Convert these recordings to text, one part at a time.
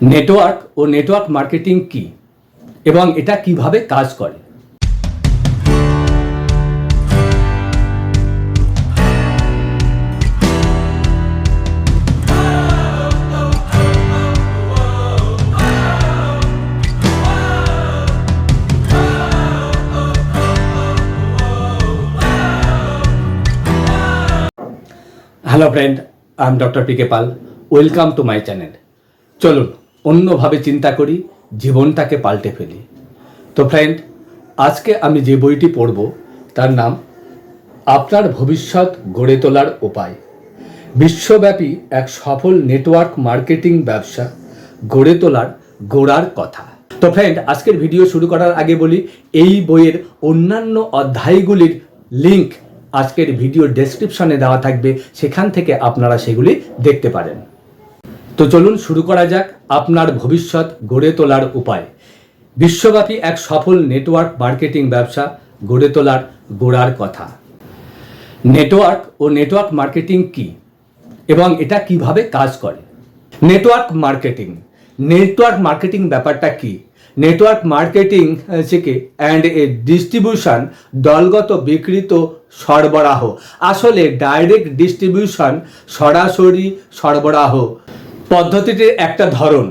Network ও network marketing কি এবং এটা কিভাবে কাজ করে। Hello friend, I am doctor P K Pal. Welcome to my channel. চলুন অন্যভাবে চিন্তা করি, জীবনটাকে পাল্টে ফেলি। তো ফ্রেন্ড, আজকে আমি যে বইটি পড়ব তার নাম আপনার ভবিষ্যৎ গড়ে তোলার উপায়, বিশ্বব্যাপী এক সফল নেটওয়ার্ক মার্কেটিং ব্যবসা গড়ে তোলার গোড়ার কথা। তো ফ্রেন্ড, আজকের ভিডিও শুরু করার আগে বলি, এই বইয়ের অন্যান্য অধ্যায়গুলির লিঙ্ক আজকের ভিডিও ডেসক্রিপশনে দেওয়া থাকবে, সেখান থেকে আপনারা সেগুলি দেখতে পারেন। তো চলুন শুরু করা যাক। আপনার ভবিষ্যৎ গড়ে তোলার উপায়, বিশ্বব্যাপী এক সফল নেটওয়ার্ক মার্কেটিং ব্যবসা গড়ে তোলার গোড়ার কথা। নেটওয়ার্ক ও নেটওয়ার্ক মার্কেটিং কি এবং এটা কিভাবে কাজ করে। নেটওয়ার্ক মার্কেটিং ব্যাপারটা কি? নেটওয়ার্ক মার্কেটিং থেকে অ্যান্ড এ ডিস্ট্রিবিউশন, দলগত বিকৃত সরবরাহ। আসলে ডাইরেক্ট ডিস্ট্রিবিউশন, সরাসরি সরবরাহ পদ্ধতিটির একটা ধরন।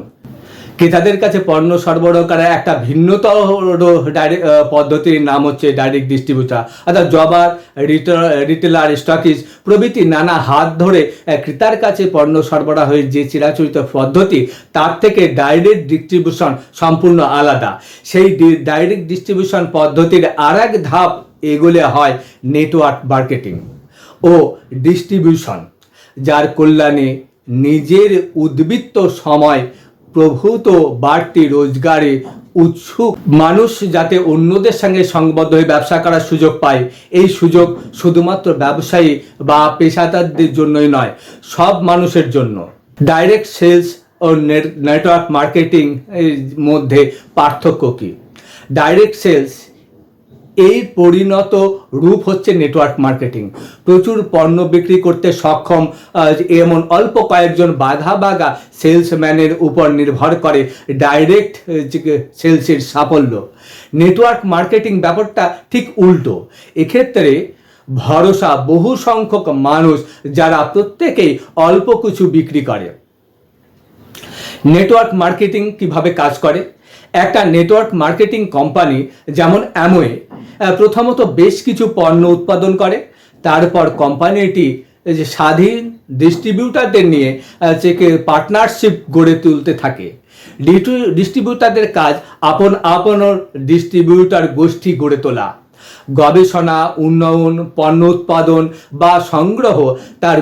ক্রেতাদের কাছে পণ্য সরবরাহ করার একটা ভিন্নতর পদ্ধতির নাম হচ্ছে ডাইরেক্ট ডিস্ট্রিবিউটার। অর্থাৎ জবার, রিটেলার, স্টকিজ প্রভৃতি নানা হাত ধরে ক্রেতার কাছে পণ্য সরবরাহের যে চিরাচরিত পদ্ধতি, তার থেকে ডাইরেক্ট ডিস্ট্রিবিউশন সম্পূর্ণ আলাদা। সেই ডাইরেক্ট ডিস্ট্রিবিউশন পদ্ধতির আর এক ধাপ এগুলো হয় নেটওয়ার্ক মার্কেটিং ও ডিস্ট্রিবিউশন, যার কল্যাণে নিজের উদ্বৃত্ত সময় প্রভূত বাড়তি রোজগারে উৎসুক মানুষ যাতে অন্যদের সঙ্গে সংবদ্ধ হয়ে ব্যবসা করার সুযোগ পায়। এই সুযোগ শুধুমাত্র ব্যবসায়ী বা পেশাদারদের জন্যই নয়, সব মানুষের জন্য। ডাইরেক্ট সেলস ও নেটওয়ার্ক মার্কেটিং এর মধ্যে পার্থক্য কী? ডাইরেক্ট সেলস এই পরিণত রূপ হচ্ছে নেটওয়ার্ক মার্কেটিং। প্রচুর পণ্য বিক্রি করতে সক্ষম এমন অল্প কয়েকজন বাঘা সেলসম্যানের উপর নির্ভর করে ডাইরেক্ট সেলসের সাফল্য। নেটওয়ার্ক মার্কেটিং ব্যাপারটা ঠিক উল্টো। এক্ষেত্রে ভরসা বহু সংখ্যক মানুষ, যারা প্রত্যেকেই অল্প কিছু বিক্রি করে। নেটওয়ার্ক মার্কেটিং কিভাবে কাজ করে? একটা নেটওয়ার্ক মার্কেটিং কোম্পানি যেমন অ্যামওয়ে প্রথমত বেশ কিছু পণ্য উৎপাদন করে, তারপর কোম্পানিটি যে স্বাধীন ডিস্ট্রিবিউটারদের নিয়ে পার্টনারশিপ গড়ে তুলতে থাকে। ডিস্ট্রিবিউটারদের কাজ আপন ডিস্ট্রিবিউটার গোষ্ঠী গড়ে তোলা, গবেষণা, উন্নয়ন, পণ্য উৎপাদন বা সংগ্রহ, তার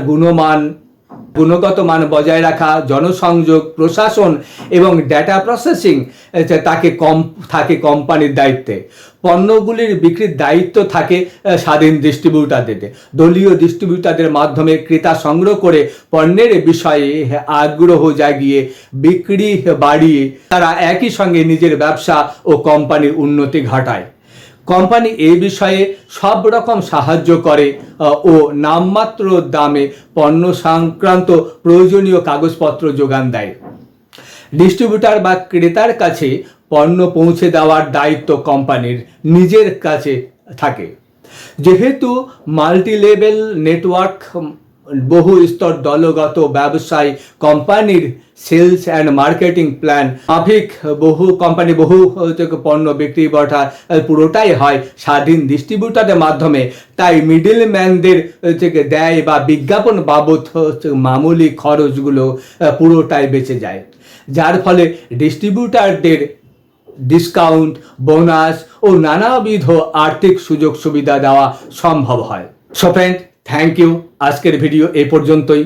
গুণগত মান বজায় রাখা, জনসংযোগ, প্রশাসন এবং ডেটা প্রসেসিং থাকে কোম্পানির দায়িত্বে। পণ্যগুলির বিক্রির দায়িত্ব থাকে স্বাধীন ডিস্ট্রিবিউটারদের। দলীয় ডিস্ট্রিবিউটারদের মাধ্যমে ক্রেতা সংগ্রহ করে পণ্যের বিষয়ে আগ্রহ জাগিয়ে বিক্রি বাড়িয়ে তারা একই সঙ্গে নিজের ব্যবসা ও কোম্পানির উন্নতি ঘটায়। কোম্পানি এই বিষয়ে সব রকম সাহায্য করে ও নামমাত্র দামে পণ্য সংক্রান্ত প্রয়োজনীয় কাগজপত্র যোগান দেয়। ডিস্ট্রিবিউটার বা ক্রেতার কাছে পণ্য পৌঁছে দেওয়ার দায়িত্ব কোম্পানির নিজের কাছে থাকে। যেহেতু মাল্টিলেভেল নেটওয়ার্ক, বহু স্তর দলগত ব্যবসায় কোম্পানির সেলস অ্যান্ড মার্কেটিং প্ল্যান মাফিক বহু পণ্য বিক্রি বটা পুরোটাই হয় স্বাধীন ডিস্ট্রিবিউটারের মাধ্যমে। তাই মিডলম্যানদের থেকে দেয় বা বিজ্ঞাপন বাবদ মামুলি খরচগুলো পুরোটাই বেঁচে যায়, যার ফলে ডিস্ট্রিবিউটারদের ডিসকাউন্ট, বোনাস ও নানাবিধ আর্থিক সুযোগ সুবিধা দেওয়া সম্ভব হয়। So friend, thank you. আজকের ভিডিও এই পর্যন্তই।